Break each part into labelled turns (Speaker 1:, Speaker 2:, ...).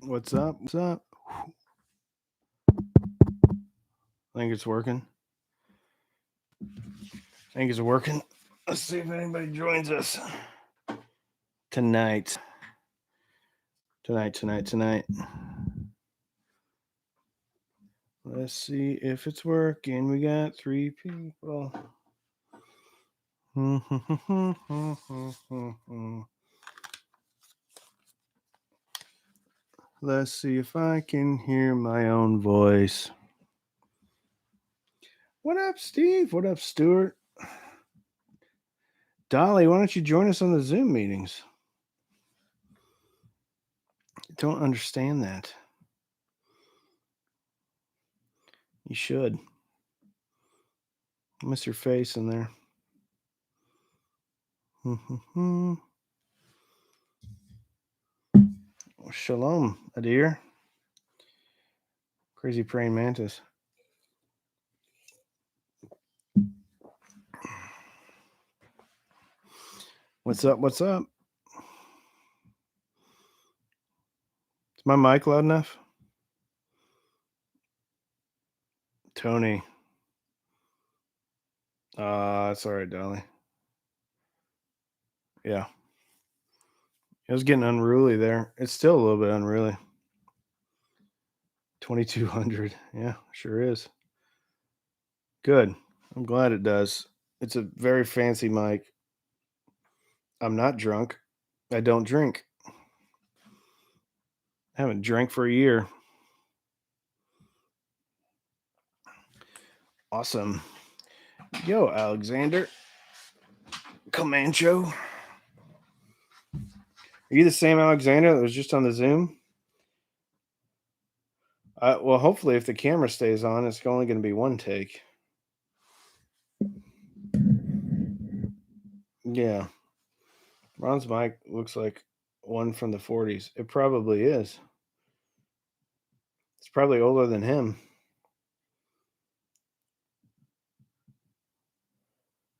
Speaker 1: What's up? What's up? I think it's working. I think it's working. Let's see if anybody joins us tonight. Tonight. Let's see if it's working. We got 3 people. Let's see if I can hear my own voice. What up, Steve? What up, Stuart? Dolly, why don't you join us on the Zoom meetings? I don't understand that. You should. Miss your face in there. Shalom, Adir. Crazy praying mantis. What's up? What's up? Is my mic loud enough? Tony. It's all right, Dolly. Yeah. It was getting unruly there. It's still a little bit unruly. 2200. Yeah, sure is. Good. I'm glad it does. It's a very fancy mic. I'm not drunk. I don't drink. I haven't drank for a year. Awesome. Yo, Alexander. Comancho. Are you the same Alexander that was just on the Zoom? Well, hopefully, if the camera stays on, it's only going to be one take. Yeah. Ron's mic looks like one from the 40s. It probably is. It's probably older than him.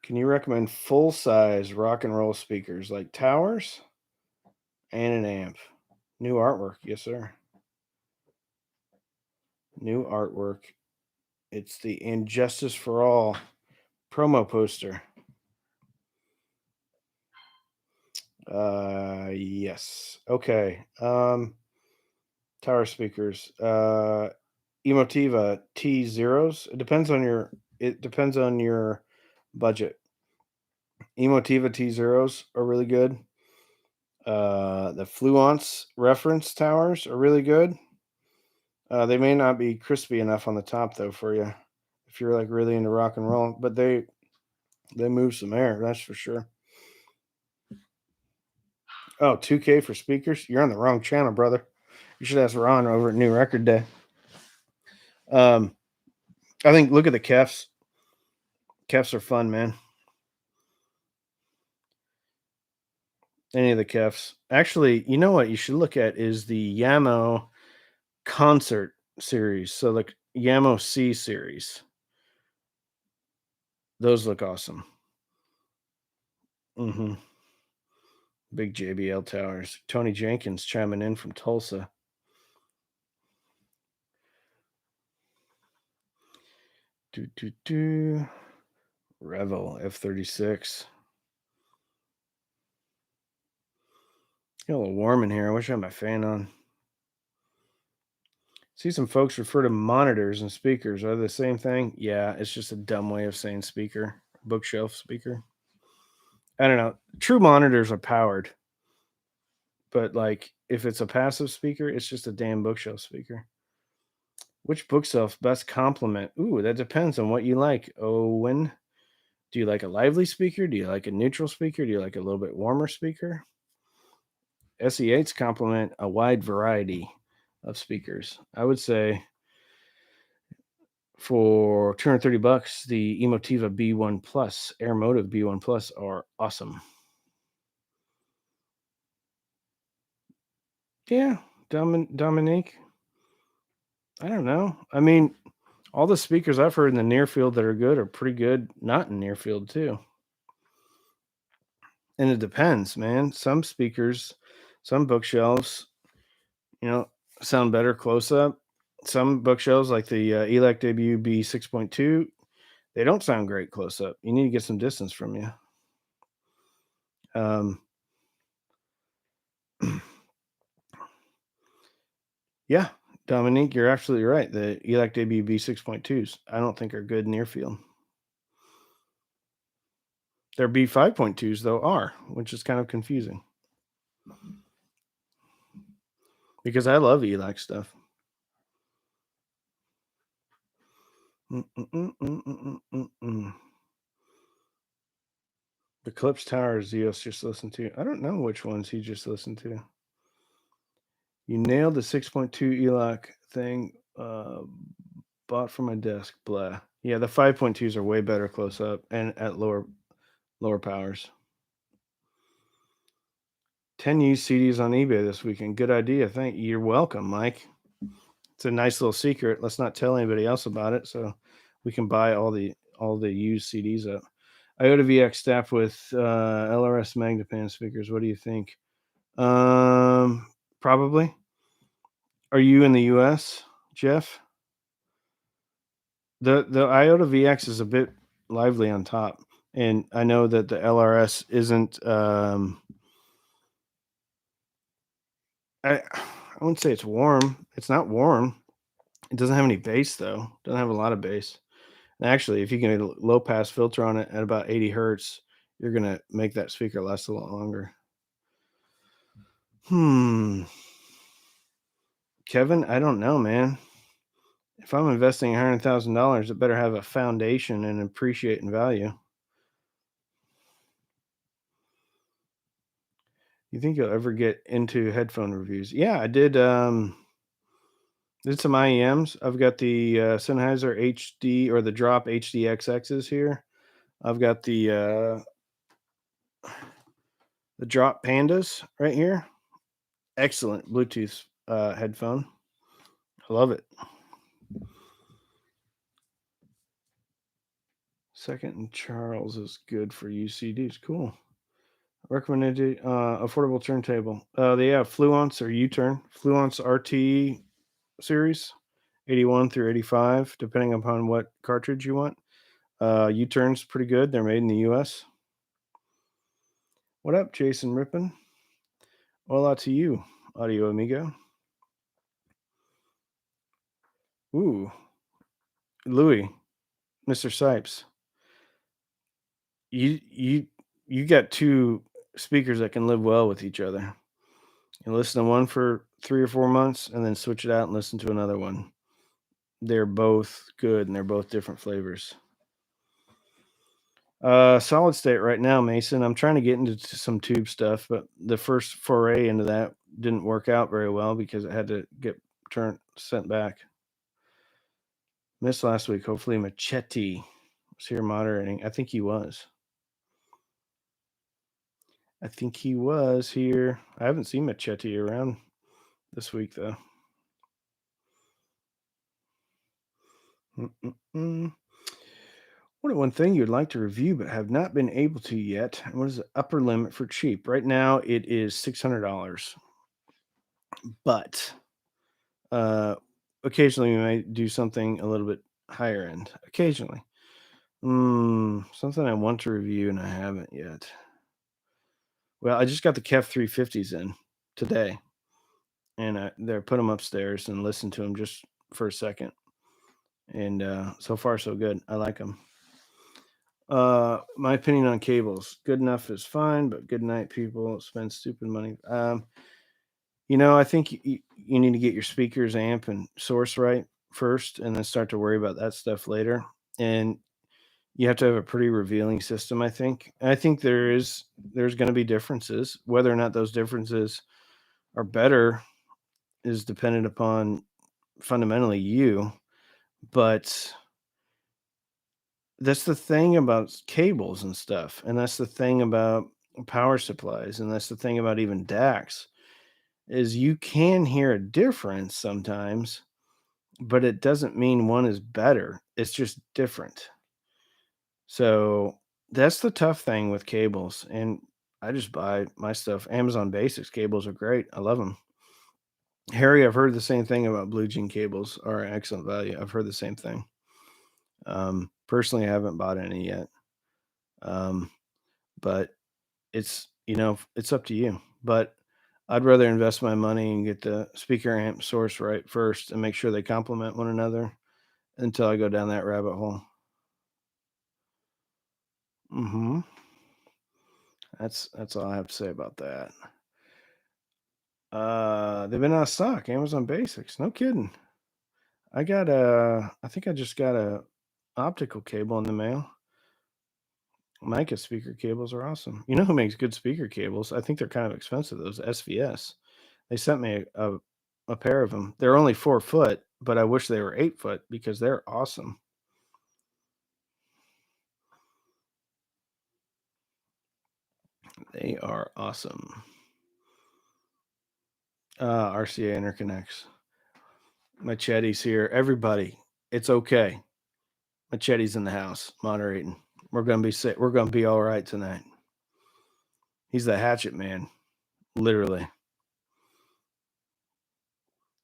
Speaker 1: Can you recommend full-size rock and roll speakers like towers and an amp? New artwork. Yes, sir. New artwork. It's the Injustice for All promo poster. Yes. Okay. Tower speakers. Emotiva T0s. It depends on your budget. Emotiva T0s are really good. The Fluence reference towers are really good. They may not be crispy enough on the top though for you if you're like really into rock and roll, but they move some air, that's for sure. Oh, 2K for speakers? You're on the wrong channel, brother. You should ask Ron over at New Record Day. I think look at the Kefs. Kefs are fun, man. Any of the Kefs. Actually, you know what you should look at is the Yamo concert series. So like Yamo C series. Those look awesome. Mm-hmm. Big JBL towers. Tony Jenkins chiming in from Tulsa. Revel F36. It's a little warm in here. I wish I had my fan on. See some folks refer to monitors and speakers. Are they the same thing? Yeah, it's just a dumb way of saying speaker. Bookshelf speaker. I don't know. True monitors are powered. But like if it's a passive speaker, it's just a damn bookshelf speaker. Which bookshelf best complement? Ooh, that depends on what you like. Owen, do you like a lively speaker? Do you like a neutral speaker? Do you like a little bit warmer speaker? SE8s complement a wide variety of speakers. I would say for $230, the Emotiva B1 Plus, Air Motive B1 Plus are awesome. Yeah, Dominique. I don't know. I mean, all the speakers I've heard in the near field that are good are pretty good, not in near field too. And it depends, man. Some speakers, some bookshelves, sound better close up. Some bookshelves, like the Elect WB 6.2, they don't sound great close up. You need to get some distance from you. Um, yeah, Dominique, you're absolutely right. The Elect WB 6.2s, I don't think are good near field. Their B 5.2s, though, are, which is kind of confusing because I love Elect stuff. Mm-mm-mm-mm-mm-mm-mm. The Clips Tower Zeus just listened to. I don't know which ones he just listened to. You nailed the 6.2 ELOC thing. Bought from my desk. Blah. Yeah, the 5.2s are way better close up and at lower powers. 10 used CDs on eBay this weekend. Good idea. Thank you. You're welcome, Mike. It's a nice little secret. Let's not tell anybody else about it, so we can buy all the used CDs up. IOTA VX staff with LRS Magnapan speakers. What do you think? Probably. Are you in the US, Jeff? The IOTA VX is a bit lively on top, and I know that the LRS isn't. I wouldn't say it's warm. It's not warm. It doesn't have any bass though. Doesn't have a lot of bass. And actually, if you can get a low pass filter on it at about 80 hertz, you're gonna make that speaker last a lot longer. Kevin, I don't know, man. If I'm investing $100,000, it better have a foundation and appreciate in value. You think you'll ever get into headphone reviews? Yeah, I did. Did some IEMs. I've got the Sennheiser HD or the Drop HDXXs here. I've got the Drop Pandas right here. Excellent Bluetooth headphone. I love it. Second and Charles is good for UCDs. Cool. Recommended affordable turntable. They have Fluence or U-Turn. Fluence RT series, 81 through 85, depending upon what cartridge you want. U-Turn's pretty good. They're made in the US. What up, Jason Rippin? Hola to you, Audio Amigo. Ooh, Louis, Mr. Sipes. You got two speakers that can live well with each other. You listen to one for 3 or 4 months and then switch it out and listen to another one. They're both good and they're both different flavors. Solid state right now, Mason. I'm trying to get into some tube stuff, but the first foray into that didn't work out very well because I had to get sent back. Missed last week. Hopefully Machete was here moderating. I think he was. I think he was here. I haven't seen Machete around this week though. Mm-mm-mm. What one thing you'd like to review but have not been able to yet? And what is the upper limit for cheap? Right now it is $600. But occasionally we might do something a little bit higher end. Occasionally. Something I want to review and I haven't yet. Well, I just got the KEF 350s in today. And they're put them upstairs and listen to them just for a second. And so far so good. I like them. My opinion on cables: good enough is fine, but good night, people spend stupid money. I think you need to get your speakers, amp, and source right first, and then start to worry about that stuff later. And you have to have a pretty revealing system. I think there's going to be differences. Whether or not those differences are better is dependent upon fundamentally you. But that's the thing about cables and stuff, and that's the thing about power supplies, and that's the thing about even DACs, is you can hear a difference sometimes, but it doesn't mean one is better. It's just different. So that's the tough thing with cables. And I just buy my stuff. Amazon Basics cables are great. I love them. Harry, I've heard the same thing about Blue Jean cables are excellent value. I've heard the same thing. Personally, I haven't bought any yet. Um, but it's up to you. But I'd rather invest my money and get the speaker amp source right first and make sure they complement one another until I go down that rabbit hole. Hmm. That's all I have to say about that. They've been out of stock. Amazon Basics. No kidding. I think I just got a optical cable in the mail. Mica speaker cables are awesome. You know who makes good speaker cables? I think they're kind of expensive. Those SVS. They sent me a pair of them. They're only 4 foot, but I wish they were 8 foot because they're awesome. They are awesome. RCA interconnects. Machete's here. Everybody, it's okay. Machete's in the house, moderating. We're gonna be sick. We're gonna be all right tonight. He's the hatchet man, literally.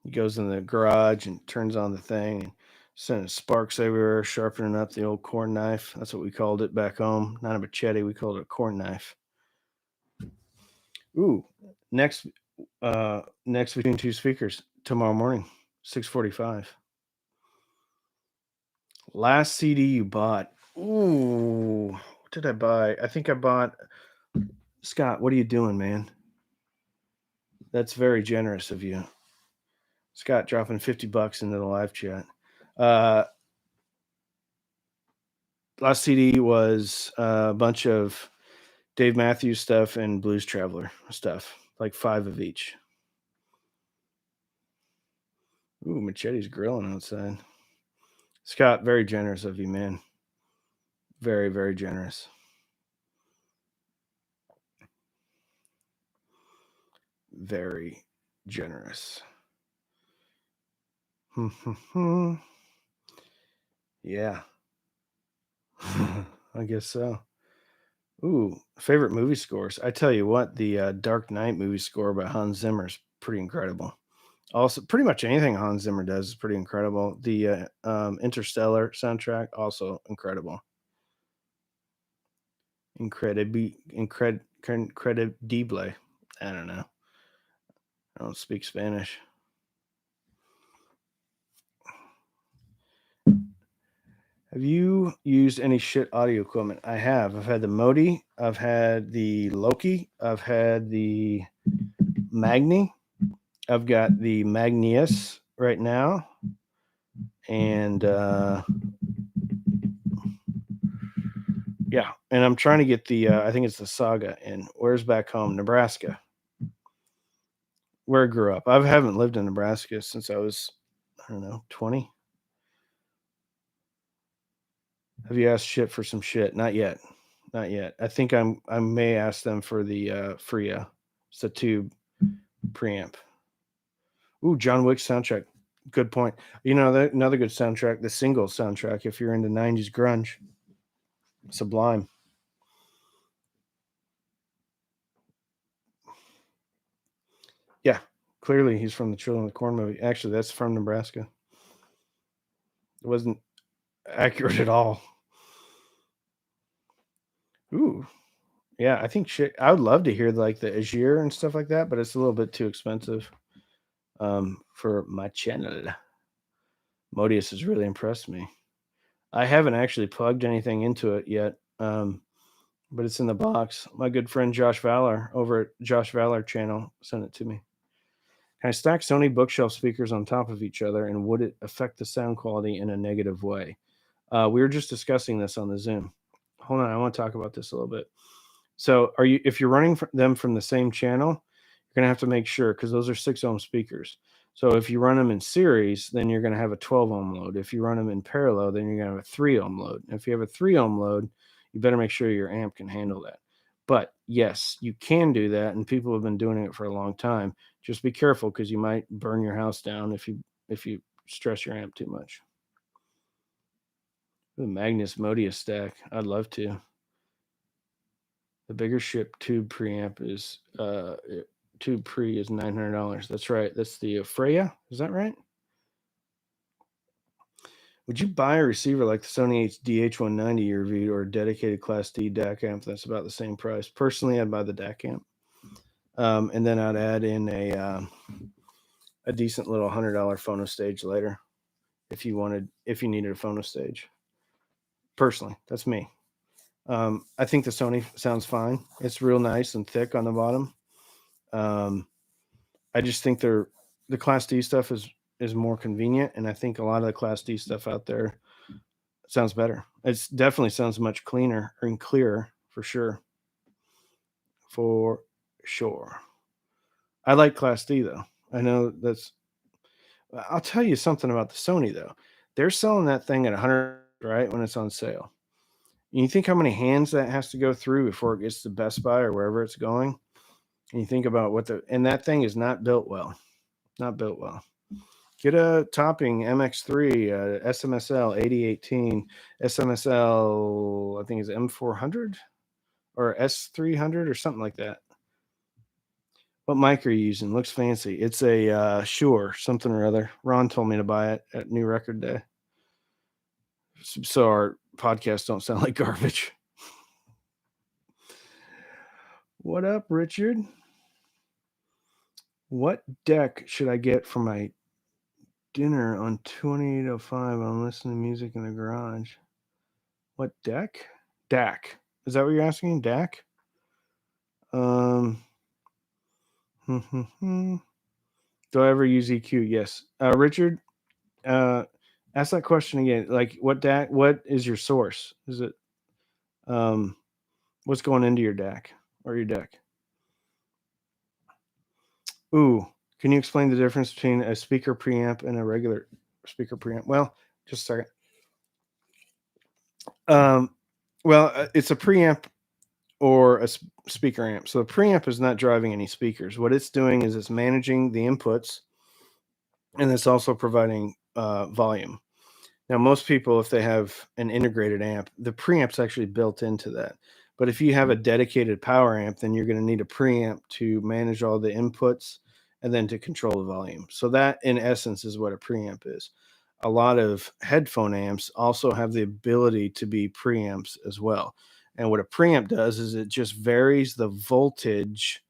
Speaker 1: He goes in the garage and turns on the thing and sending sparks everywhere, sharpening up the old corn knife. That's what we called it back home. Not a machete, we called it a corn knife. Ooh, next next between two speakers tomorrow morning, 6:45. Last CD you bought. Ooh, what did I buy? I think I bought Scott, what are you doing, man? That's very generous of you. Scott dropping $50 into the live chat. Uh Last CD was a bunch of Dave Matthews stuff and Blues Traveler stuff, like 5 of each. Ooh, Machete's grilling outside. Scott, very generous of you, man. Very, very generous. Very generous. Yeah. I guess so. Ooh, favorite movie scores. I tell you what, the Dark Knight movie score by Hans Zimmer is pretty incredible. Also, pretty much anything Hans Zimmer does is pretty incredible. The Interstellar soundtrack, also incredible. Incredible. I don't know. I don't speak Spanish. Have you used any shit audio equipment? I have. I've had the Modi. I've had the Loki. I've had the Magni. I've got the Magnius right now. And yeah, and I'm trying to get the I think it's the Saga in Where's Back Home, Nebraska, where I grew up. I haven't lived in Nebraska since I was, I don't know, 20. Have you asked shit for some shit? Not yet. Not yet. I think I may ask them for the Freya. It's a tube preamp. Ooh, John Wick soundtrack. Good point. You know, another good soundtrack, the single soundtrack, if you're into 90s grunge. Sublime. Yeah. Clearly he's from the Children of the Corn movie. Actually, that's from Nebraska. It wasn't accurate at all. Ooh. Yeah, I think shit. I would love to hear like the Azure and stuff like that, but it's a little bit too expensive for my channel. Modius has really impressed me. I haven't actually plugged anything into it yet, but it's in the box. My good friend Josh Valor over at Josh Valor channel sent it to me. Can I stack Sony bookshelf speakers on top of each other, and would it affect the sound quality in a negative way? We were just discussing this on the Zoom. Hold on, I want to talk about this a little bit. So, if you're running them from the same channel, you're going to have to make sure because those are 6 ohm speakers. So, if you run them in series, then you're going to have a 12 ohm load. If you run them in parallel, then you're going to have a 3 ohm load. And if you have a 3 ohm load, you better make sure your amp can handle that. But yes, you can do that, and people have been doing it for a long time. Just be careful because you might burn your house down if you stress your amp too much. The Magnus Modius stack, I'd love to. The bigger ship tube preamp is Tube Pre is $900. That's right. That's the Freya. Is that right? Would you buy a receiver like the Sony DH190 you reviewed or a dedicated Class D DAC amp that's about the same price? Personally, I'd buy the DAC amp. And then I'd add in a decent little $100 phono stage later if you needed a phono stage. Personally, that's me. I think the Sony sounds fine. It's real nice and thick on the bottom. I just think the Class D stuff is more convenient, and I think a lot of the Class D stuff out there sounds better. It definitely sounds much cleaner and clearer for sure. For sure. I like Class D though. I know that's. I'll tell you something about the Sony though. They're selling that thing at 100 right when it's on sale. And you think how many hands that has to go through before it gets to Best Buy or wherever it's going? And you think about and that thing is not built well. Not built well. Get a topping MX3, SMSL 8018, SMSL, I think is M400 or S300 or something like that. What mic are you using? Looks fancy. It's a Shure, something or other. Ron told me to buy it at New Record Day. So our podcasts don't sound like garbage. What up, Richard? What deck should I get for my dinner on 2805? I'm listening to music in the garage. What deck? DAC. Is that what you're asking? DAC? Do I ever use EQ? Yes. Richard, ask that question again. Like what DAC, what is your source? Is it what's going into your DAC or your deck? Ooh, can you explain the difference between a speaker preamp and a regular speaker preamp? Well, just a second. It's a preamp or a speaker amp. So the preamp is not driving any speakers. What it's doing is it's managing the inputs, and it's also providing volume. Now, most people, if they have an integrated amp, the preamp's actually built into that. But if you have a dedicated power amp, then you're going to need a preamp to manage all the inputs and then to control the volume. So that, in essence, is what a preamp is. A lot of headphone amps also have the ability to be preamps as well. And what a preamp does is it just varies the voltage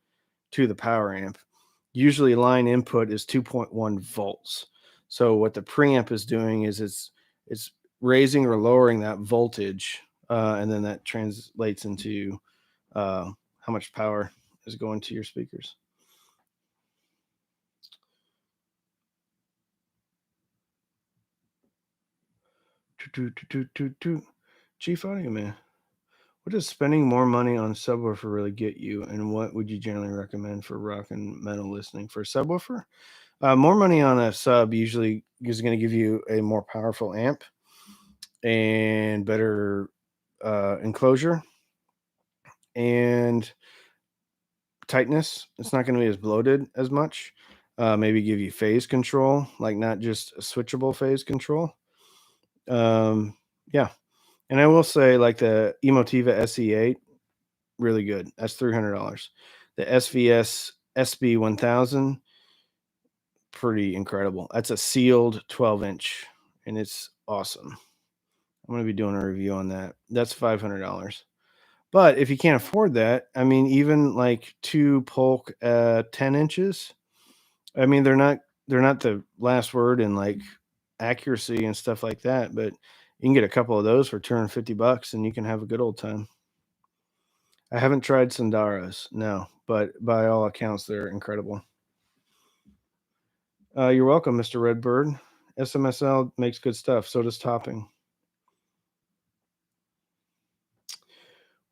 Speaker 1: to the power amp. Usually line input is 2.1 volts. So what the preamp is doing is it's raising or lowering that voltage, and then that translates into how much power is going to your speakers. Chief Audio Man, what does spending more money on a subwoofer really get you, and what would you generally recommend for rock and metal listening? For a subwoofer, more money on a sub usually is going to give you a more powerful amp and better enclosure and tightness. It's not going to be as bloated as much. Maybe give you phase control, like not just a switchable phase control. Yeah. And I will say, like the Emotiva SE8, really good. That's $300. The SVS SB1000, pretty incredible. That's a sealed 12-inch, and it's awesome. I'm going to be doing a review on that. That's $500. But if you can't afford that, I mean, even like two Polk 10 inches, I mean, they're not the last word in like accuracy and stuff like that, but you can get a couple of those for $250 and you can have a good old time. I haven't tried Sundaras, no, but by all accounts, they're incredible. You're welcome, Mr. Redbird. SMSL makes good stuff. So does Topping.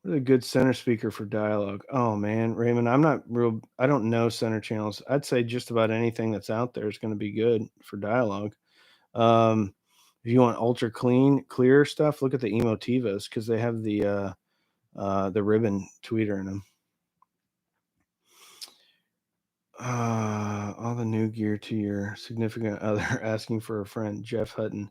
Speaker 1: What a good center speaker for dialogue. Oh man, Raymond, I don't know center channels. I'd say just about anything that's out there is going to be good for dialogue. If you want ultra clear stuff, look at the Emotivas because they have the ribbon tweeter in them. All the new gear to your significant other asking for a friend, Jeff Hutton.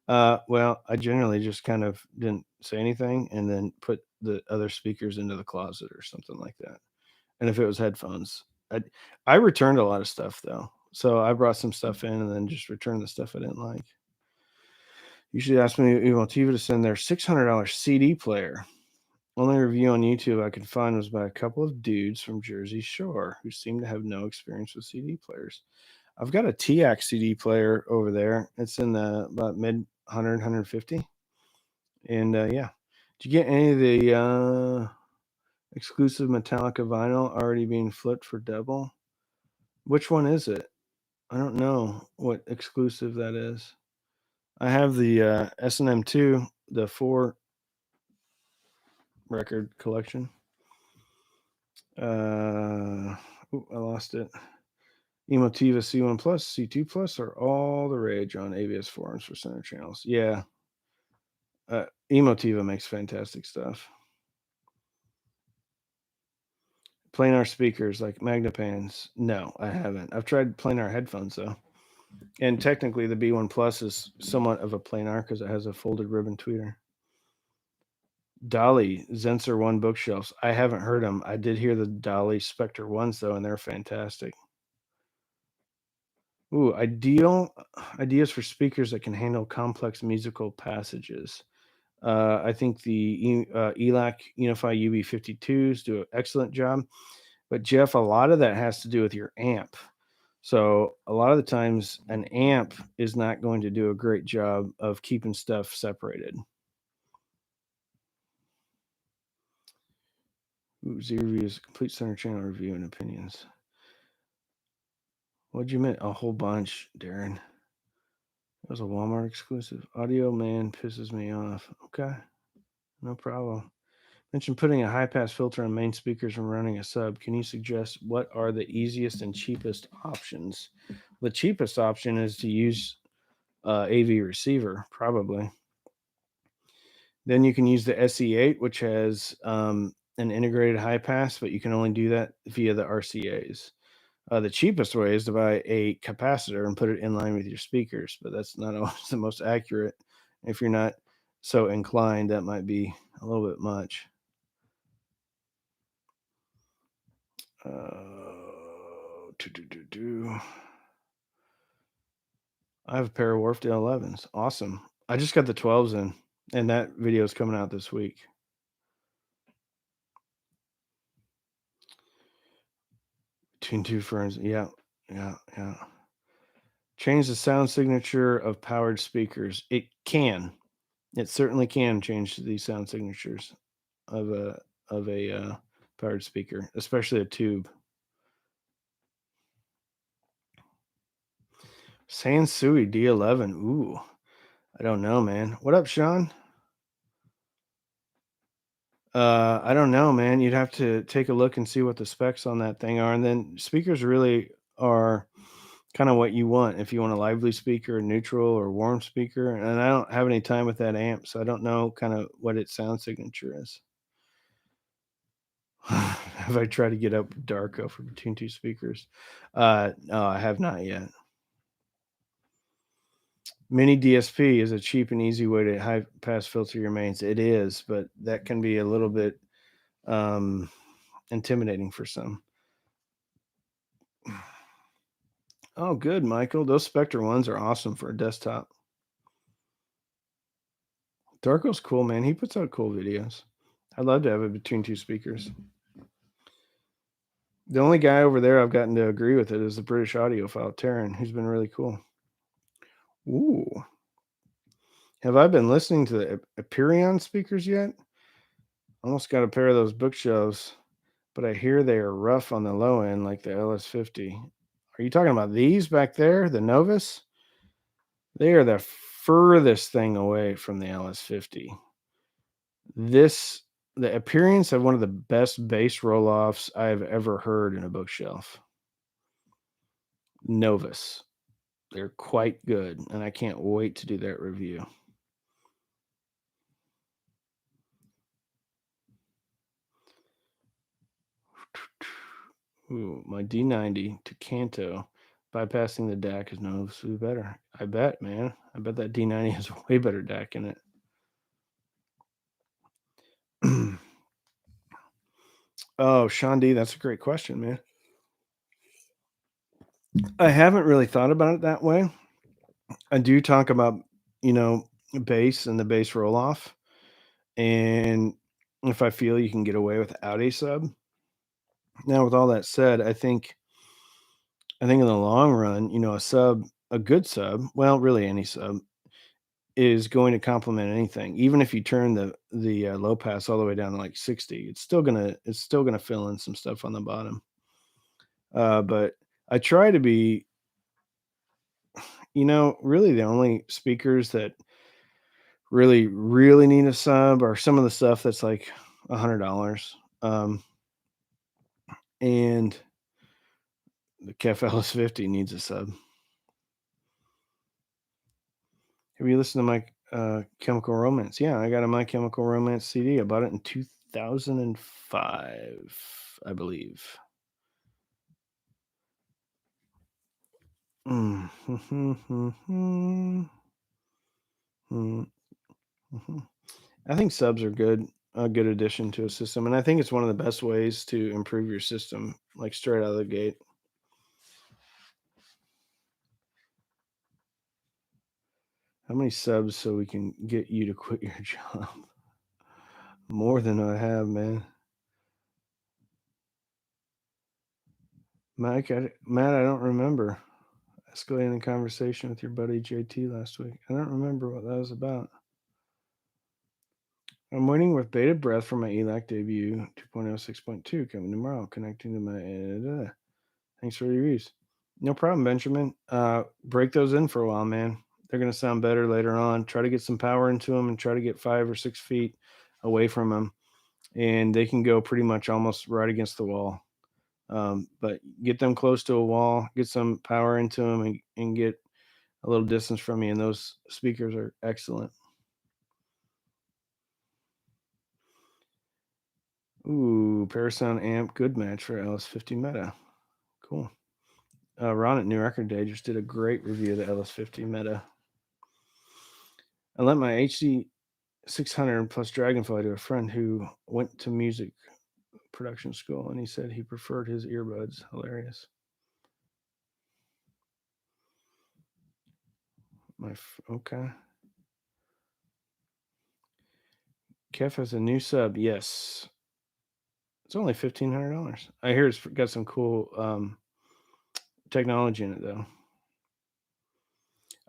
Speaker 1: Well, I generally just kind of didn't say anything and then put the other speakers into the closet or something like that. And if it was headphones, I returned a lot of stuff though. So I brought some stuff in and then just returned the stuff I didn't like. You should ask me TV to send their $600 CD player. Only review on YouTube I could find was by a couple of dudes from Jersey Shore who seem to have no experience with CD players. I've got a TX CD player over there. It's in the about mid 100, and yeah. Did you get any of the exclusive Metallica vinyl already being flipped for double? Which one is it? I don't know what exclusive that is. I have the S&M2, the 4 record collection. I lost it. Emotiva C1 Plus, C2 Plus are all the rage on ABS forums for center channels. Yeah. Emotiva makes fantastic stuff. Planar speakers like Magnapans. No, I haven't. I've tried planar headphones though. And technically the B1 Plus is somewhat of a planar because it has a folded ribbon tweeter. Dolly Zenser 1 bookshelves. I haven't heard them. I did hear the Dolly Spectre ones though, and they're fantastic. Ooh, ideas for speakers that can handle complex musical passages. I think the ELAC Unify UB52s do an excellent job. But Jeff, a lot of that has to do with your amp. So a lot of the times an amp is not going to do a great job of keeping stuff separated. Ooh, Z reviews, complete center channel review and opinions. What'd you mean? A whole bunch, Darren. It was a Walmart exclusive. Audio man pisses me off. Okay, no problem. Mentioned putting a high pass filter on main speakers and running a sub. Can you suggest what are the easiest and cheapest options? The cheapest option is to use AV receiver, probably. Then you can use the SE8, which has an integrated high pass, but you can only do that via the RCAs. The cheapest way is to buy a capacitor and put it in line with your speakers, but that's not always the most accurate. If you're not so inclined, that might be a little bit much. I have a pair of Wharfdale 11s. Awesome. I just got the 12s in, and that video is coming out this week. Between two ferns. Yeah. Change the sound signature of powered speakers. It can. It certainly can change the sound signatures of a powered speaker, especially a tube. Sansui D11. Ooh, I don't know, man. What up, Sean? I don't know, man. You'd have to take a look and see what the specs on that thing are, and then speakers really are kind of what you want. If you want a lively speaker, neutral, or warm speaker, and I don't have any time with that amp, so I don't know kind of what its sound signature is. Have I tried to get up Darko for between two speakers? No, I have not yet. Mini DSP is a cheap and easy way to high pass filter your mains. It is, but that can be a little bit intimidating for some. Oh, good, Michael. Those Spectre ones are awesome for a desktop. Darko's cool, man. He puts out cool videos. I'd love to have it between two speakers. The only guy over there I've gotten to agree with it is the British audiophile, Taryn, who's been really cool. Ooh. Have I been listening to the Aperion speakers yet? Almost got a pair of those bookshelves, but I hear they are rough on the low end, like the LS50. Are you talking about these back there, the Novus? They are the furthest thing away from the LS50. The Aperions have one of the best bass roll-offs I have ever heard in a bookshelf. Novus. They're quite good, and I can't wait to do that review. Ooh, my D90 to Canto, bypassing the DAC is noticeably better. I bet, man. I bet that D90 has a way better DAC in it. Oh, Sean D, that's a great question, man. I haven't really thought about it that way. I do talk about, you know, bass and the bass roll off. And if I feel you can get away without a sub. Now, with all that said, I think in the long run, a good sub, well, really any sub is going to complement anything. Even if you turn the low pass all the way down to like 60, it's still gonna fill in some stuff on the bottom. But I try to be, really the only speakers that really, really need a sub are some of the stuff that's like $100. And the Kef LS50 needs a sub. Have you listened to my Chemical Romance? Yeah, I got a My Chemical Romance CD. I bought it in 2005, I believe. Mm. I think subs are a good addition to a system, and I think it's one of the best ways to improve your system, like straight out of the gate. How many subs so we can get you to quit your job? More than I have, man. Matt, I don't remember escalating a conversation with your buddy JT last week. I don't remember what that was about. I'm waiting with bated breath for my ELAC debut 2.06.2 coming tomorrow, connecting to my. Thanks for the reviews. No problem, Benjamin. Break those in for a while, man. They're going to sound better later on. Try to get some power into them and try to get 5 or 6 feet away from them. And they can go pretty much almost right against the wall. But get them close to a wall, get some power into them, and get a little distance from you. And those speakers are excellent. Ooh, Parasound amp, good match for LS50 Meta. Cool. Ron at New Record Day just did a great review of the LS50 Meta. I lent my HD 600 plus Dragonfly to a friend who went to music production school, and he said he preferred his earbuds. Hilarious. Okay. Kef has a new sub. Yes, it's only $1,500. I hear it's got some cool technology in it, though.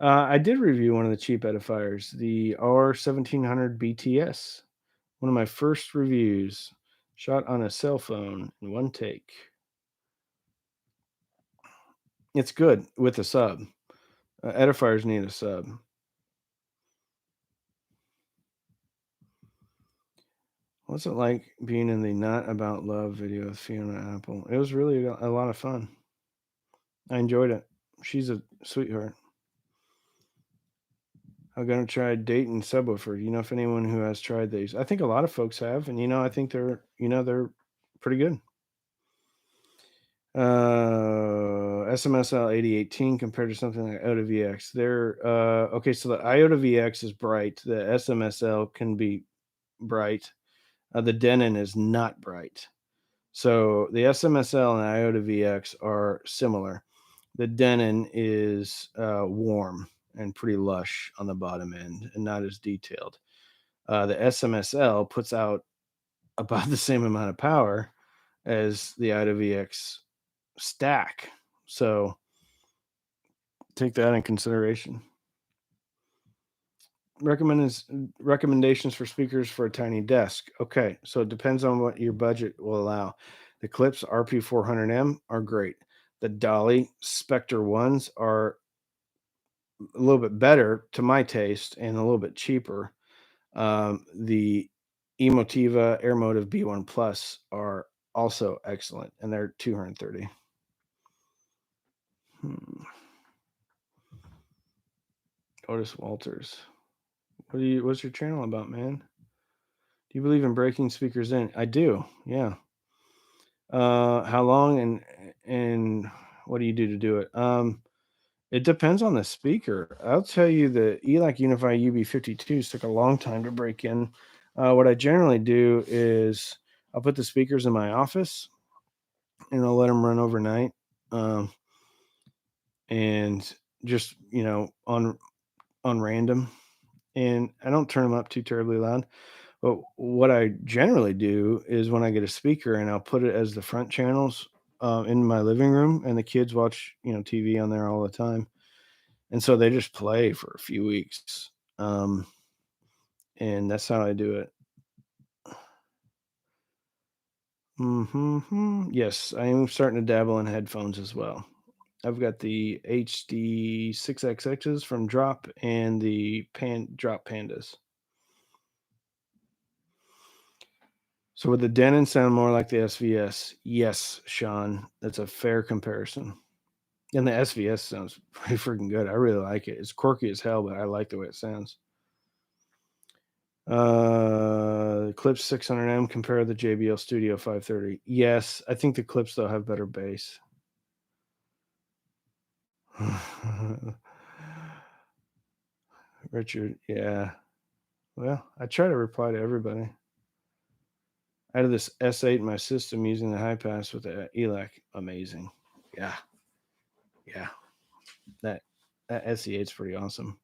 Speaker 1: I did review one of the cheap edifiers, the R1700 BTS. One of my first reviews, shot on a cell phone in one take. It's good with a sub. Edifiers need a sub. What's it like being in the Not About Love video with Fiona Apple? It was really a lot of fun. I enjoyed it. She's a sweetheart. I'm gonna try Dayton subwoofer. You know, if anyone who has tried these, I think a lot of folks have, and I think they're pretty good. SMSL 8018 compared to something like IOTA VX. They're okay. So the IOTA VX is bright. The SMSL can be bright. The Denon is not bright. So the SMSL and IOTA VX are similar. The Denon is warm and pretty lush on the bottom end and not as detailed. The SMSL puts out about the same amount of power as the IOTA VX stack. So take that in consideration. Recommendations for speakers for a tiny desk. Okay, so it depends on what your budget will allow. The Klipsch RP400M are great. The Dolly Spectre ones are a little bit better to my taste and a little bit cheaper. The Emotiva Airmotive B1 Plus are also excellent, and they're 230. Hmm. Otis Walters. What's your channel about, man? Do you believe in breaking speakers in? I do. Yeah. How long and what do you do to do it? It depends on the speaker. I'll tell you the ELAC Unify UB52s took a long time to break in. What I generally do is I'll put the speakers in my office and I'll let them run overnight. Um, and just, on random. And I don't turn them up too terribly loud. But what I generally do is when I get a speaker and I'll put it as the front channels in my living room, and the kids watch, TV on there all the time. And so they just play for a few weeks. And that's how I do it. Yes, I am starting to dabble in headphones as well. I've got the HD 6XXs from Drop and the Drop Pandas. So would the Denon sound more like the SVS? Yes, Sean, that's a fair comparison. And the SVS sounds pretty freaking good. I really like it. It's quirky as hell, but I like the way it sounds. Clips 600M compare the JBL Studio 530. Yes, I think the Clips though have better bass. Richard, yeah. Well, I try to reply to everybody. I had this S8 in my system using the high pass with the ELAC. Amazing. Yeah. Yeah. That SE8 is pretty awesome.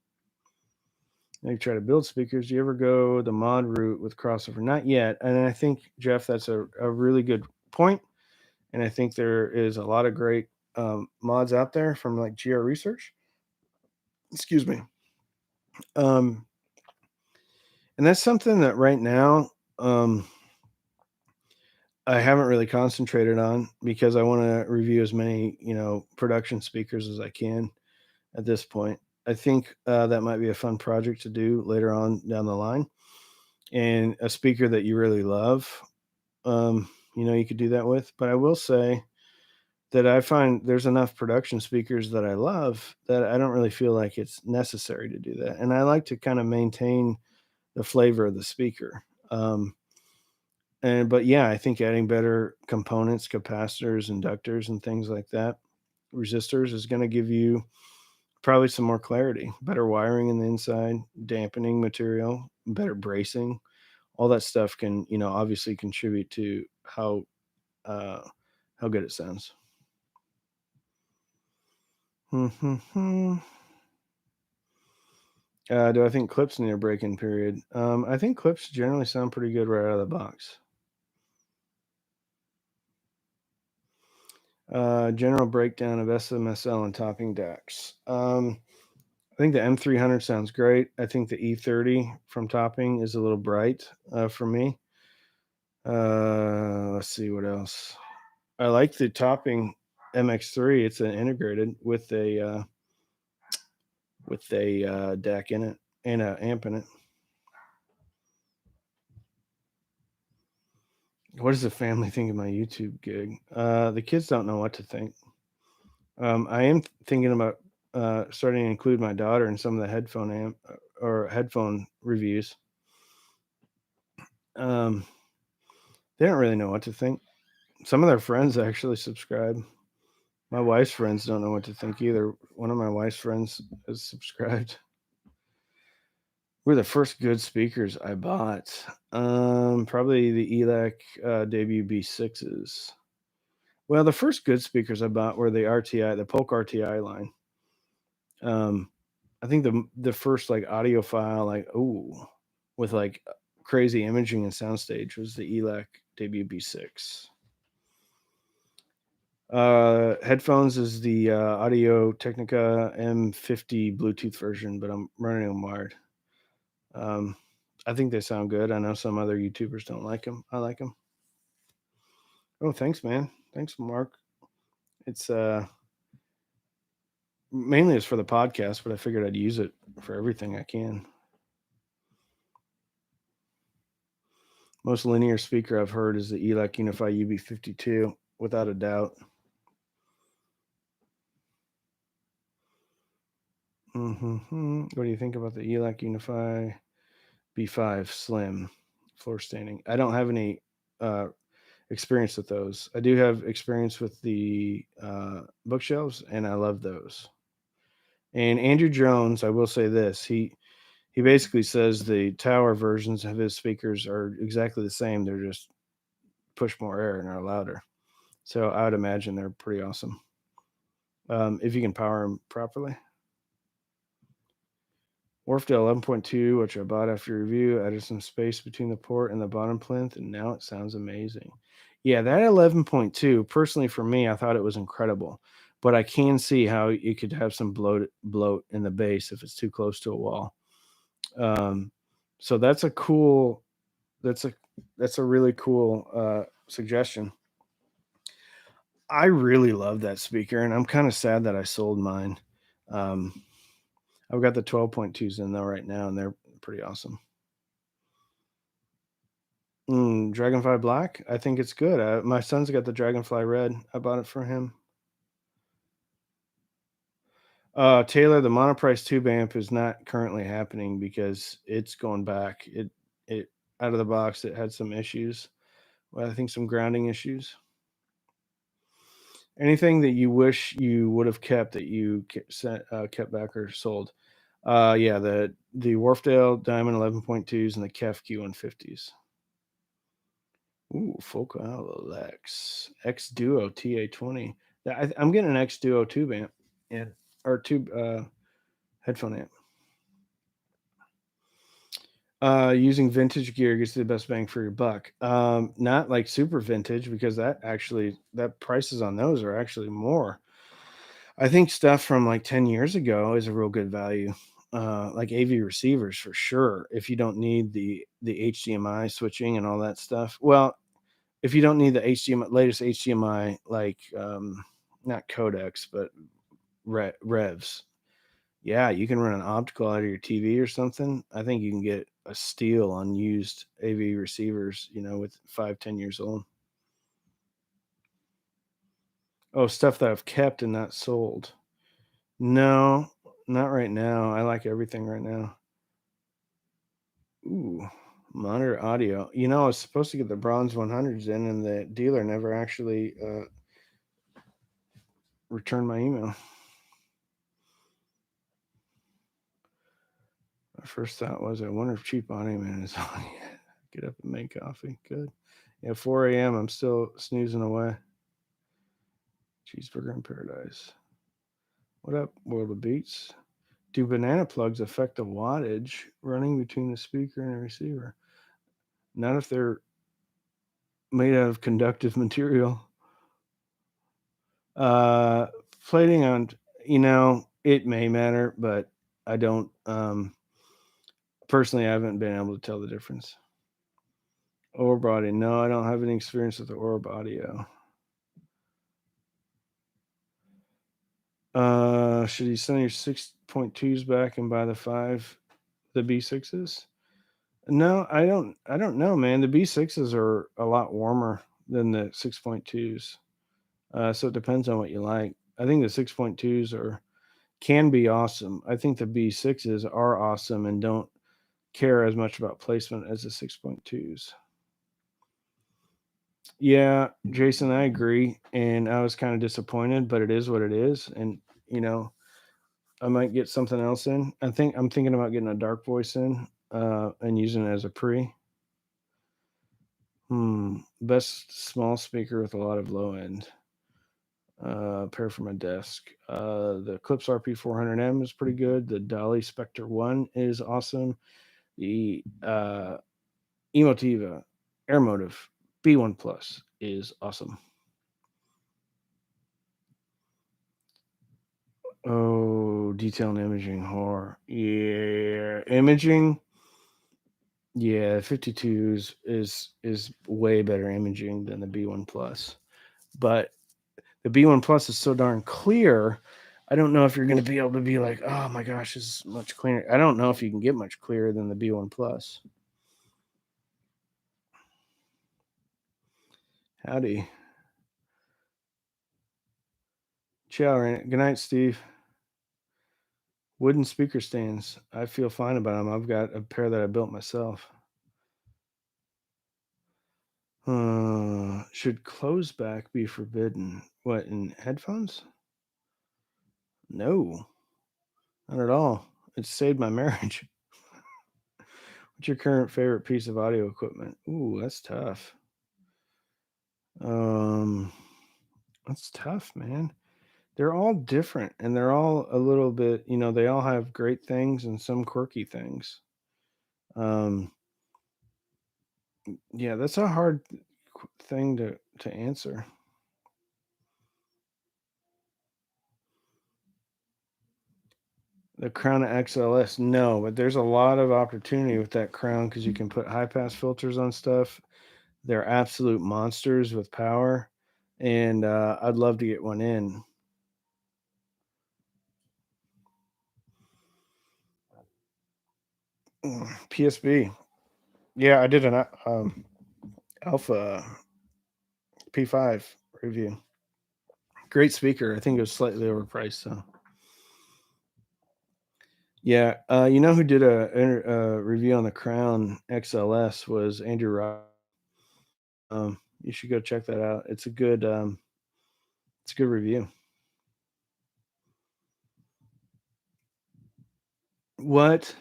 Speaker 1: Now you try to build speakers. Do you ever go the mod route with crossover? Not yet. And I think, Jeff, that's a really good point. And I think there is a lot of great mods out there from like GR Research. Excuse me. Um, and that's something that right now I haven't really concentrated on because I want to review as many, production speakers as I can at this point. I think that might be a fun project to do later on down the line. And a speaker that you really love, you could do that with. But I will say that I find there's enough production speakers that I love that I don't really feel like it's necessary to do that. And I like to kind of maintain the flavor of the speaker. But yeah, I think adding better components, capacitors, inductors, and things like that, resistors, is going to give you probably some more clarity, better wiring in the inside, dampening material, better bracing. All that stuff can, obviously contribute to uh, how good it sounds. Do I think clips need a break-in period? I think clips generally sound pretty good right out of the box. General breakdown of SMSL and topping DACs. I think the M300 sounds great. I think the E30 from topping is a little bright for me. Let's see what else. I like the topping MX3. It's an integrated with a DAC in it and an amp in it. What does the family think of my YouTube gig? The kids don't know what to think. I am thinking about starting to include my daughter in some of the headphone reviews. They don't really know what to think. Some of their friends actually subscribe. My wife's friends don't know what to think either. One of my wife's friends is subscribed. Were the first good speakers I bought. Probably the ELAC debut B6s. Well, the first good speakers I bought were the RTI, the Polk RTI line. I think the first like audiophile, like with like crazy imaging and soundstage was the ELAC debut B6. Headphones is the Audio Technica M50 Bluetooth version, but I'm running them wired. I think they sound good. I know some other YouTubers don't like them. I like them. Oh, thanks, man. Thanks, Mark. It's mainly it's for the podcast, but I figured I'd use it for everything I can. Most linear speaker I've heard is the ELAC Unify UB52, without a doubt. What do you think about the ELAC Unify B5 Slim floor standing? I don't have any experience with those. I do have experience with the bookshelves, and I love those. And Andrew Jones, I will say this: he basically says the tower versions of his speakers are exactly the same. They're just push more air and are louder. So I would imagine they're pretty awesome. if you can power them properly. Wharfdale 11.2, which I bought after review, added some space between the port and the bottom plinth, and now it sounds amazing. Yeah, that 11.2, personally for me, I thought it was incredible. But I can see how you could have some bloat in the bass if it's too close to a wall. Um, so that's a that's a really cool suggestion. I really love that speaker, and I'm kind of sad that I sold mine. Um, I've got the 12.2s in though right now, and they're pretty awesome. Dragonfly Black, I think it's good. My son's got the Dragonfly Red. I bought it for him. Taylor, the monoprice tube amp is not currently happening because it's going back. It out of the box. It had some issues. Well, I think some grounding issues. Anything that you wish you would have kept that you kept back or sold? Yeah, the Wharfdale Diamond 11.2s and the Kef Q150s. Ooh, Focal Lex X Duo TA20. I'm getting an X Duo tube amp and or tube headphone amp. Using vintage gear gets you the best bang for your buck. Not like super vintage because that prices on those are actually more. I think stuff from like 10 years ago is a real good value. Like AV receivers for sure. If you don't need the HDMI switching and all that stuff. Well, if you don't need the latest HDMI, like not codecs, but revs, yeah, you can run an optical out of your TV or something. I think you can get a steal on used AV receivers, with 5-10 years old. Oh, stuff that I've kept and not sold. No, not right now. I like everything right now. Ooh, monitor audio. I was supposed to get the bronze 100s in, and the dealer never actually returned my email. My first thought was, I wonder if Cheap Audio Man is on yet. Get up and make coffee. Good. Yeah, 4 a.m. I'm still snoozing away. Cheeseburger in paradise. What up, World of Beats? Do banana plugs affect the wattage running between the speaker and the receiver? Not if they're made out of conductive material. Uh, Plating on, it may matter, but I don't. Personally, I haven't been able to tell the difference. Orb audio. No, I don't have any experience with the orb audio. Should you send your 6.2s back and buy the B6s? No, I don't know, man. The B6s are a lot warmer than the 6.2s. So it depends on what you like. I think the 6.2s can be awesome. I think the B6s are awesome and don't care as much about placement as the 6.2s. Yeah, Jason, I agree. And I was kind of disappointed, but it is what it is. And, you know, I might get something else in. I'm thinking about getting a dark voice in and using it as a pre. Best small speaker with a lot of low end. Pair for my desk. The Clips RP400M is pretty good. The Dolly Spectre 1 is awesome. The Emotiva Airmotive B1 Plus is awesome. Oh, detail and imaging horror. Yeah, imaging. Yeah, 52s is way better imaging than the B1 Plus. But the B1 Plus is so darn clear. I don't know if you're going to be able to be like, oh my gosh, this is much clearer. I don't know if you can get much clearer than the B1 Plus. Howdy. Ciao, Good night, Steve. Wooden speaker stands. I feel fine about them. I've got a pair that I built myself. Should close back be forbidden? What, in headphones? No, not at all. It saved my marriage. What's your current favorite piece of audio equipment? Ooh, that's tough. Um, that's tough, man. They're all different and they're all a little bit, they all have great things and some quirky things. Um, yeah, that's a hard thing to answer. The Crown XLS, no, but there's a lot of opportunity with that Crown because you can put high pass filters on stuff. They're absolute monsters with power, and I'd love to get one in. PSB, yeah, I did an Alpha P5 review. Great speaker. I think it was slightly overpriced, so yeah. You know who did a review on the Crown XLS was Andrew Rock. You should go check that out. It's a good review. What?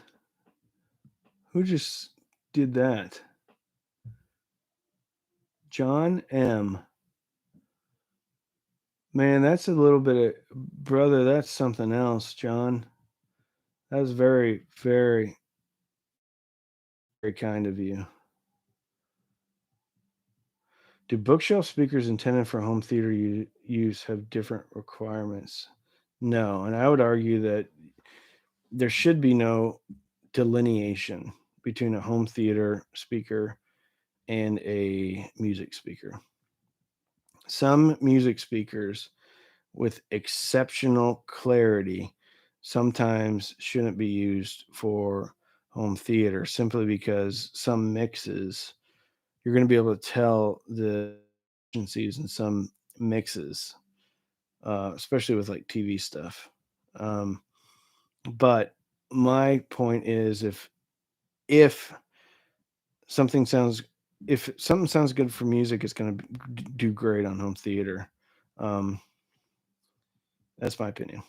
Speaker 1: Who just did that? John M. Man, that's a little bit of brother. That's something else, John. That was very, very, very kind of you. Do bookshelf speakers intended for home theater use have different requirements? No, and I would argue that there should be no delineation between a home theater speaker and a music speaker. Some music speakers with exceptional clarity sometimes shouldn't be used for home theater simply because some mixes you're going to be able to tell the efficiencies in some mixes, especially with like TV stuff. Um, but my point is, if something sounds if something sounds good for music, it's going to do great on home theater. Um, that's my opinion.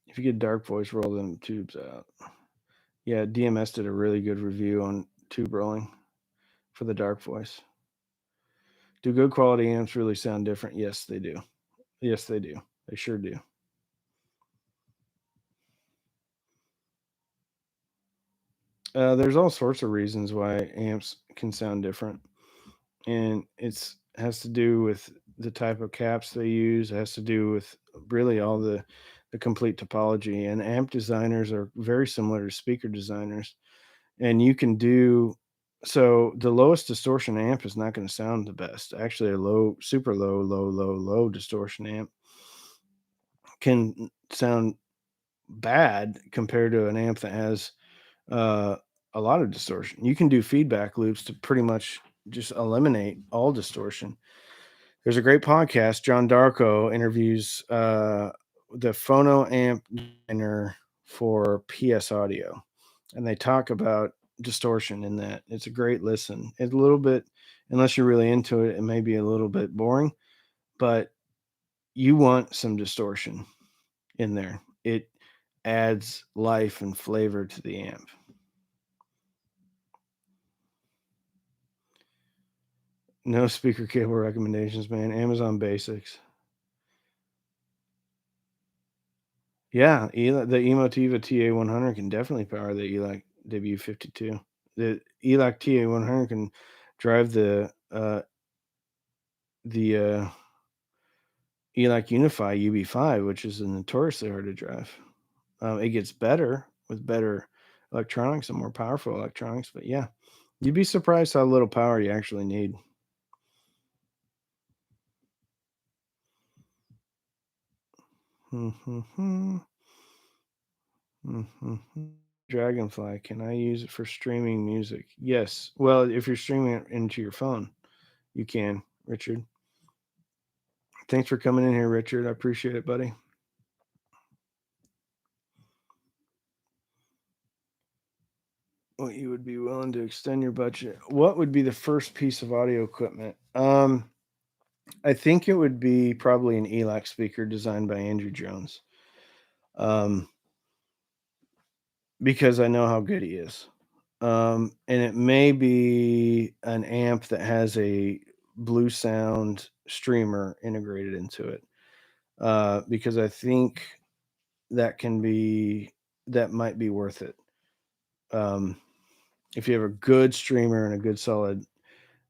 Speaker 1: If you get dark voice, roll them tubes out. Yeah, DMS did a really good review on tube rolling for the dark voice. Do good quality amps really sound different? Yes, they do. Yes, they do. They sure do. There's all sorts of reasons why amps can sound different, and it's has to do with the type of caps they use. It has to do with really all the complete topology. And amp designers are very similar to speaker designers, and you can do so. The lowest distortion amp is not going to sound the best. Actually, a low, super low, low, low, low distortion amp can sound bad compared to an amp that has uh, a lot of distortion. You can do feedback loops to pretty much just eliminate all distortion. There's a great podcast. John Darko interviews the phono amp designer for PS Audio, and they talk about distortion in that. It's a great listen. It's a little bit, unless you're really into it, it may be a little bit boring, but you want some distortion in there. It adds life and flavor to the amp. No speaker cable recommendations, man. Amazon Basics. Yeah, the Emotiva TA100 can definitely power the ELAC W52. The ELAC TA100 can drive the ELAC Unify UB5, which is notoriously hard to drive. It gets better with better electronics and more powerful electronics, but yeah, you'd be surprised how little power you actually need. Dragonfly, can I use it for streaming music? Yes. Well, if you're streaming it into your phone, you can, Richard. Thanks for coming in here, Richard. I appreciate it, buddy. What you would be willing to extend your budget? What would be the first piece of audio equipment? I think it would be probably an ELAC speaker designed by Andrew Jones. Um, because I know how good he is. And it may be an amp that has a Blue Sound streamer integrated into it. because I think that might be worth it. Um, if you have a good streamer and a good solid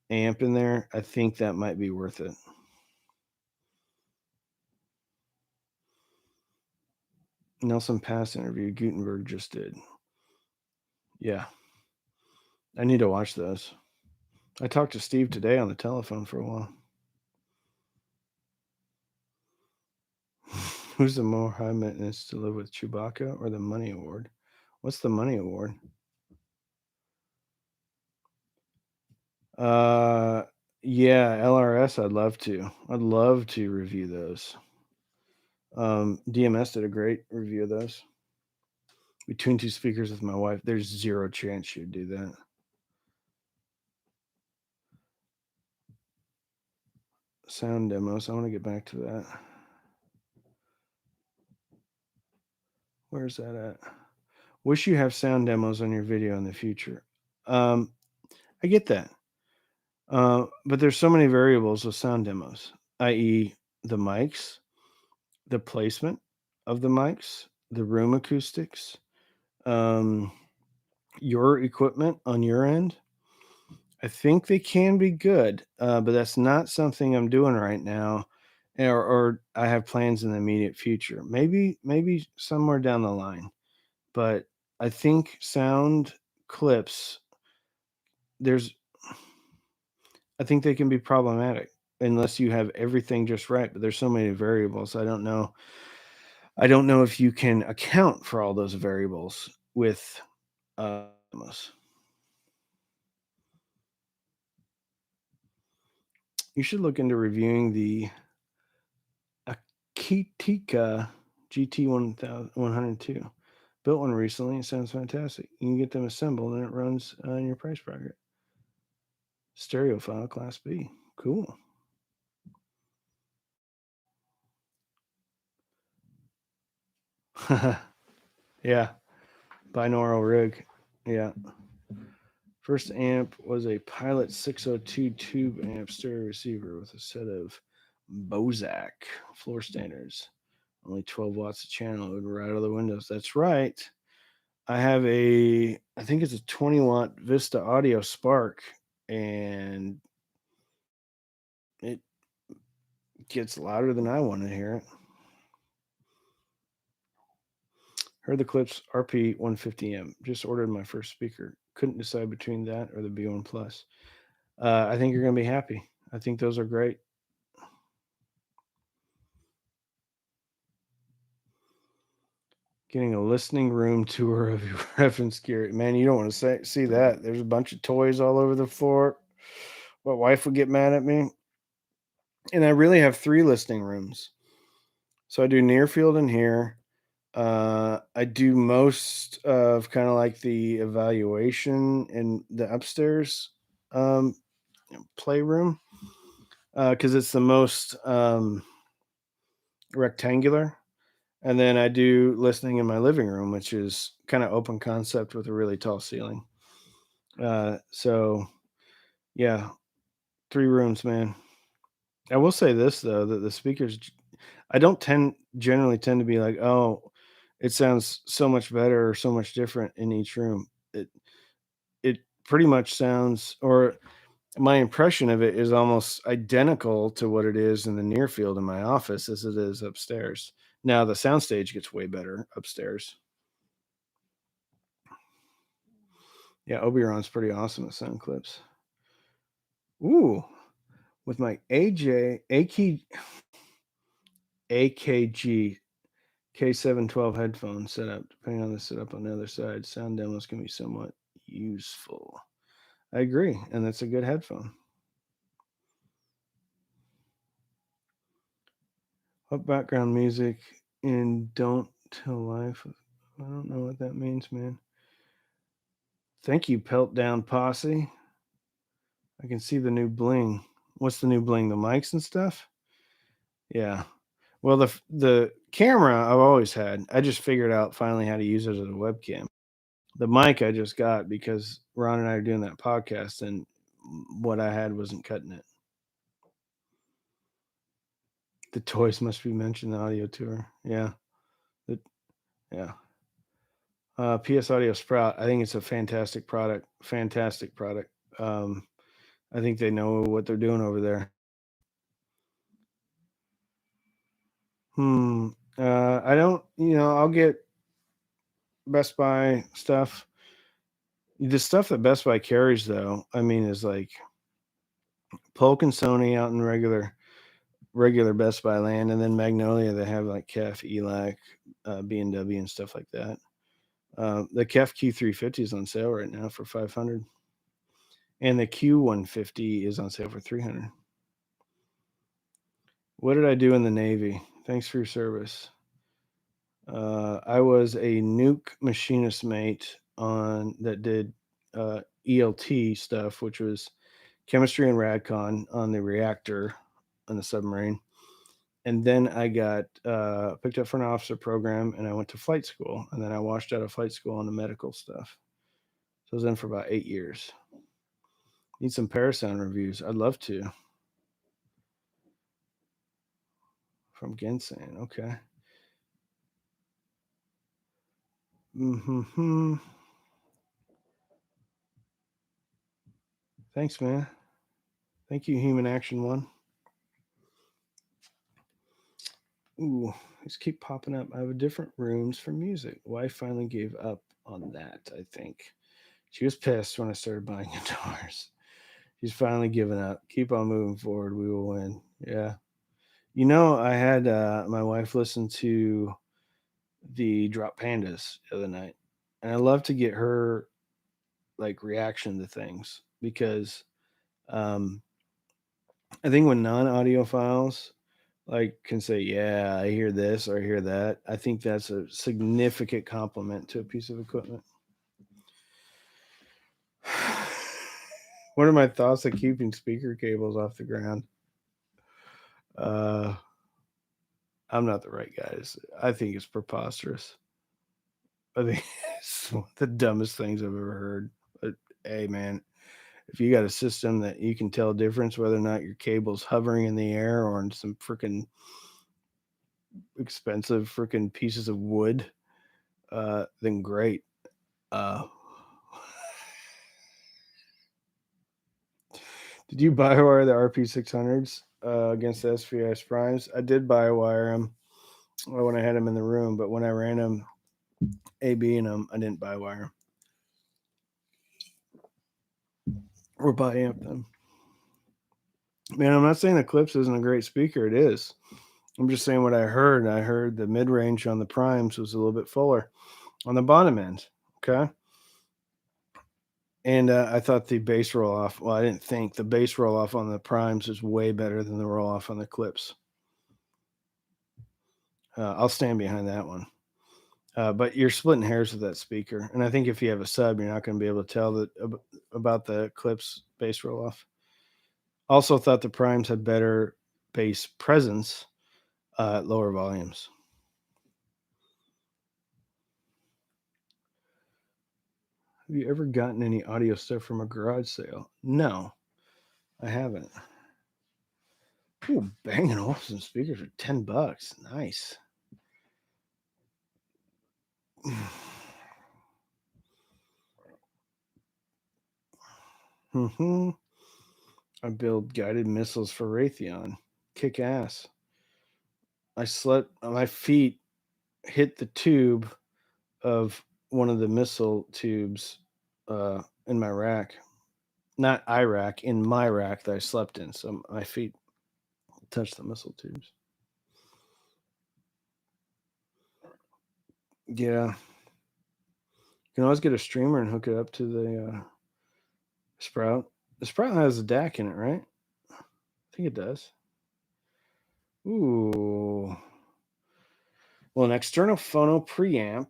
Speaker 1: amp in there, I think that might be worth it. Nelson Pass interview Gutenberg just did. Yeah. I need to watch those. I talked to Steve today on the telephone for a while. Who's the more high maintenance to live with, Chewbacca or the Money Award? What's the Money Award? Yeah, LRS. I'd love to. I'd love to review those. DMS did a great review of those. We tuned 2 speakers with my wife. There's zero chance she'd do that. Sound demos. I want to get back to that. Where's that at? Wish you have sound demos on your video in the future. I get that. But there's so many variables with sound demos, i.e., the mics, the placement of the mics, the room acoustics, your equipment on your end. I think they can be good, but that's not something I'm doing right now, or I have plans in the immediate future. Maybe somewhere down the line, but I think sound clips. I think they can be problematic unless you have everything just right. But there's so many variables. I don't know. I don't know if you can account for all those variables with demos. You should look into reviewing the Akitika GT102. Built one recently. It sounds fantastic. You can get them assembled and it runs in your price bracket. Stereophile Class B. Cool. Yeah. Binaural rig. Yeah. First amp was a Pilot 602 tube amp stereo receiver with a set of Bozak floor standards. Only 12 watts a channel. It would right out of the windows. That's right. I think it's a 20-watt Vista Audio Spark, and it gets louder than I want to hear it. Heard the clips RP 150M. Just ordered my first speaker. Couldn't decide between that or the B1 Plus. I think you're going to be happy. I think those are great. Getting a listening room tour of your reference gear. Man, you don't want to see that. There's a bunch of toys all over the floor. My wife would get mad at me. And I really have 3 listening rooms. So I do near field in here. I do most of kind of like the evaluation in the upstairs playroom because it's the most rectangular. And then I do listening in my living room, which is kind of open concept with a really tall ceiling. So yeah, 3 rooms, man. I will say this though, that the speakers, I don't generally tend to be like, oh, it sounds so much better or so much different in each room. It pretty much sounds, or my impression of it is almost identical to what it is in the near field in my office as it is upstairs. Now the soundstage gets way better upstairs. Yeah, Oberon's pretty awesome at sound clips. Ooh, with my AKG K712 headphone setup, depending on the setup on the other side, sound demos can be somewhat useful. I agree, and that's a good headphone. What background music in Don't Tell Life? I don't know what that means, man. Thank you, Pelt Down Posse. I can see the new bling. What's the new bling? The mics and stuff? Yeah. Well, the camera I've always had. I just figured out finally how to use it as a webcam. The mic I just got because Ron and I are doing that podcast, and what I had wasn't cutting it. The toys must be mentioned in the audio tour. Yeah. The, yeah. PS Audio Sprout. I think it's a fantastic product. Fantastic product. I think they know what they're doing over there. Hmm. I don't. I'll get Best Buy stuff. The stuff that Best Buy carries, though, I mean, is like Polk and Sony out in regular Best Buy land, and then Magnolia they have like KEF, ELAC, B&W, and stuff like that. The KEF Q350 is on sale right now for 500, and the Q150 is on sale for 300. What did I do in the Navy? Thanks for your service. I was a nuke machinist mate on that did ELT stuff, which was chemistry and radcon on the reactor on the submarine. And then I got picked up for an officer program, and I went to flight school. And then I washed out of flight school on the medical stuff. So I was in for about 8 years. Need some Parasound reviews. I'd love to. From Ginseng. Okay. Mm-hmm. Thanks, man. Thank you, Human Action One. Ooh, these keep popping up. I have different rooms for music. Wife finally gave up on that, I think. She was pissed when I started buying guitars. She's finally given up. Keep on moving forward. We will win. Yeah. I had my wife listen to the Drop Pandas the other night, and I love to get her like reaction to things because um, I think when non-audiophiles like can say, "Yeah, I hear this or I hear that," I think that's a significant compliment to a piece of equipment. What are my thoughts on keeping speaker cables off the ground? Uh, I'm not the right guy. I think it's preposterous. I think it's one of the dumbest things I've ever heard. But hey, man, if you got a system that you can tell difference whether or not your cable's hovering in the air or on some freaking expensive freaking pieces of wood, then great. Uh, did you buy wire the RP600s against the SVS primes? I did buy wire them when I had them in the room, but when I ran them AB in them, I didn't buy wire or buy amp them. Man, I'm not saying the Clips isn't a great speaker. It is. I'm just saying what I heard. I heard the mid range on the primes was a little bit fuller on the bottom end. Okay. And I thought the bass roll off, well, I didn't think the bass roll off on the primes is way better than the roll off on the Clips. I'll stand behind that one. But you're splitting hairs with that speaker. And I think if you have a sub, you're not going to be able to tell about the Clips bass roll off. Also thought the primes had better bass presence at lower volumes. Have you ever gotten any audio stuff from a garage sale? No, I haven't. Ooh, Bang & Olufsen speakers are $10. Nice. Mm-hmm. I build guided missiles for Raytheon. Kick ass. I slept. My feet hit the tube of one of the missile tubes in my rack. Not Iraq, in my rack that I slept in. So my feet touched the missile tubes. Yeah. You can always get a streamer and hook it up to the Sprout. The Sprout has a DAC in it, right? I think it does. Ooh. Well, an external phono preamp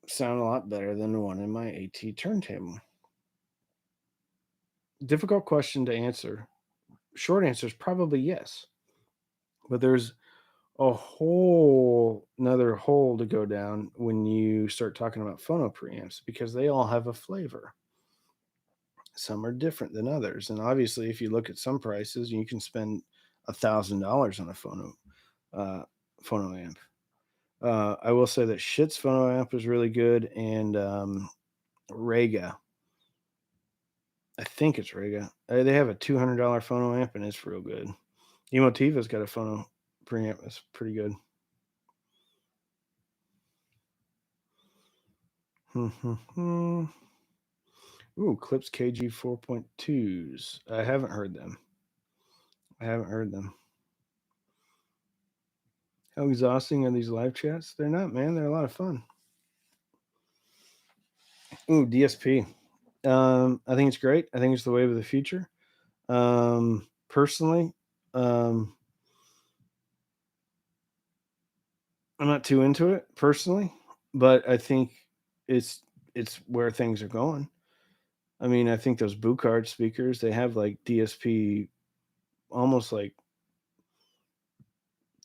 Speaker 1: sound a lot better than the one in my AT turntable. Difficult question to answer. Short answer is probably yes. But there's a whole another hole to go down when you start talking about phono preamps because they all have a flavor. Some are different than others. And obviously, if you look at some prices, you can spend $1,000 on a phono phono amp. I will say that Shit's phono amp is really good, and Rega. I think it's Rega. They have a $200 phono amp, and it's real good. Emotiva's got a phono preamp that's pretty good. Ooh, Clips KG 4.2s. I haven't heard them. How exhausting are these live chats? They're not, man. They're a lot of fun. Ooh, DSP. I think it's great. I think it's the wave of the future. Personally, I'm not too into it personally, but I think it's it's where things are going. I mean, I think those Buchard speakers, they have like DSP almost like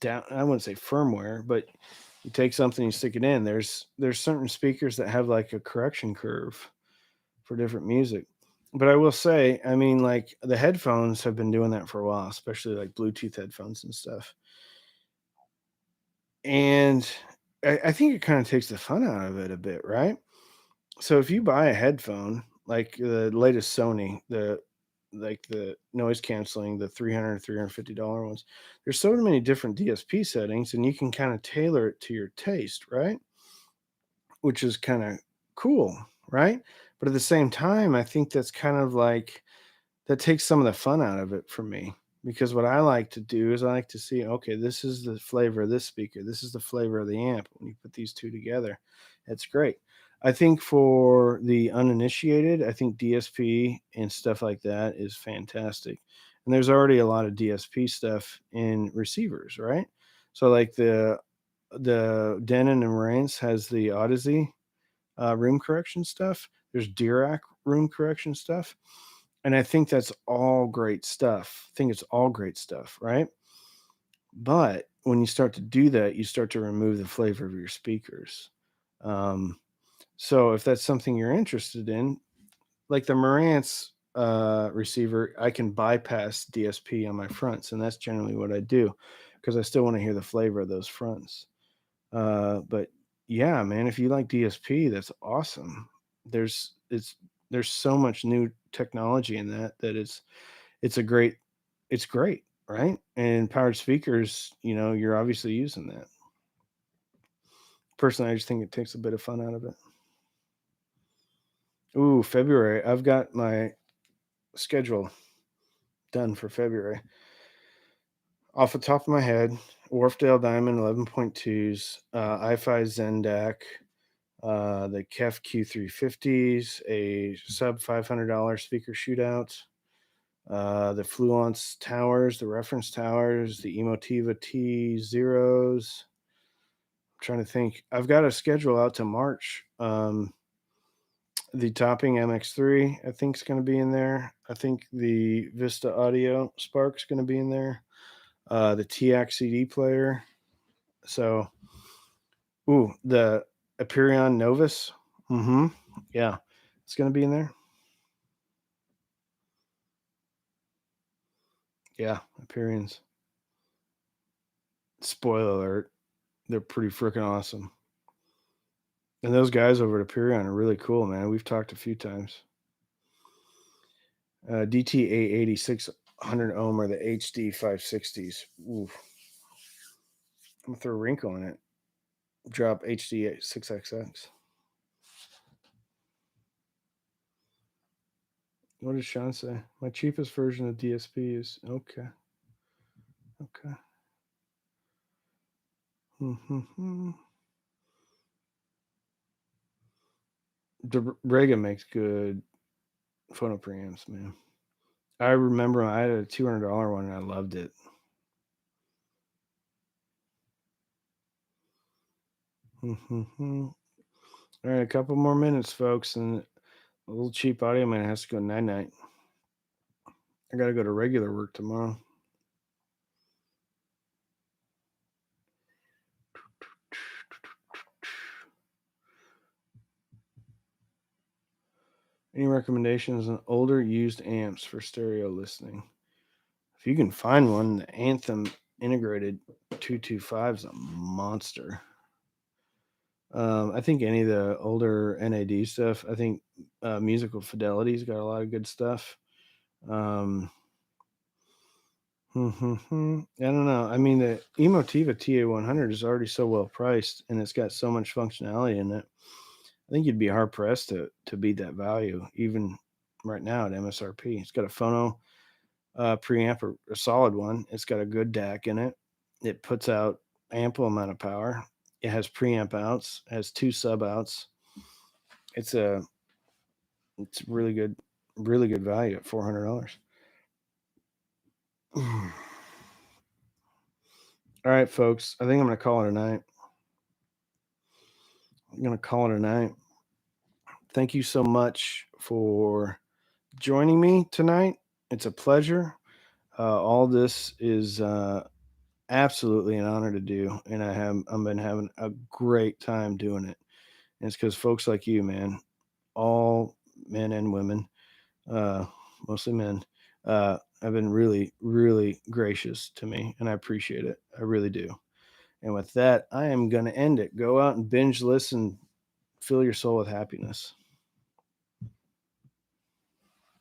Speaker 1: down, I wouldn't say firmware, but you take something, you stick it in. There's certain speakers that have like a correction curve for different music. But I will say, I mean, like the headphones have been doing that for a while, especially like Bluetooth headphones and stuff. And I think it kind of takes the fun out of it a bit, right? So if you buy a headphone, like the latest Sony, the noise canceling, the $350 ones, there's so many different DSP settings, and you can kind of tailor it to your taste, right? Which is kind of cool, right? But at the same time, I think that's kind of like that takes some of the fun out of it for me, because what I like to do is I like to see, okay, this is the flavor of this speaker, this is the flavor of the amp. When you put these two together, it's great. I think for the uninitiated, I think DSP and stuff like that is fantastic. And there's already a lot of DSP stuff in receivers, right? So like the Denon and Marantz has the Odyssey room correction stuff. There's Dirac room correction stuff. And I think that's all great stuff. I think it's all great stuff, right? But when you start to do that, you start to remove the flavor of your speakers. Um, so if that's something you're interested in, like the Marantz receiver, I can bypass DSP on my fronts, and that's generally what I do because I still want to hear the flavor of those fronts. But yeah, man, if you like DSP, that's awesome. There's it's there's so much new technology in that it's a great it's great, right? And powered speakers, you're obviously using that. Personally, I just think it takes a bit of fun out of it. Ooh, February. I've got my schedule done for February. Off the top of my head, Wharfdale Diamond 11.2s, iFi Zendac, the KEF Q350s, a sub $500 speaker shootout, the Fluence towers, the reference towers, the Emotiva T zeros. I'm trying to think. I've got a schedule out to March. The Topping MX3, I think, is going to be in there. I think the Vista Audio Spark's going to be in there. The TX CD player. So, the Aperion Novus. Mm-hmm. Yeah, it's going to be in there. Yeah, Aperions. Spoiler alert, they're pretty freaking awesome. And those guys over at Aperion are really cool, man. We've talked a few times. DTA 8600 ohm or the HD 560s. Oof. I'm gonna throw a wrinkle in it. Drop HD 6XX. What does Sean say? My cheapest version of DSP is okay. Okay. Rega makes good phono preamps, man. I remember I had a $200 one and I loved it. All right, a couple more minutes, folks, and a little cheap audio man has to go night night. I got to go to regular work tomorrow. Any recommendations on older used amps for stereo listening? If you can find one, the Anthem integrated 225 is a monster. I think any of the older NAD stuff. I think Musical Fidelity's got a lot of good stuff. Um, I don't know. I mean, the Emotiva TA100 is already so well priced, and it's got so much functionality in it. I think you'd be hard pressed to beat that value, even right now at MSRP. It's got a phono preamp, a solid one. It's got a good DAC in it. It puts out ample amount of power. It has preamp outs, has two sub outs. It's a it's really good value at $400. All right, folks. I think I'm going to call it a night. I'm going to call it a night. Thank you so much for joining me tonight. It's a pleasure. All this is absolutely an honor to do, and I've been having a great time doing it. And it's because folks like you, man, all men and women, uh, mostly men, have been really, really gracious to me, and I appreciate it. I really do. And with that, I am going to end it. Go out and binge listen, fill your soul with happiness.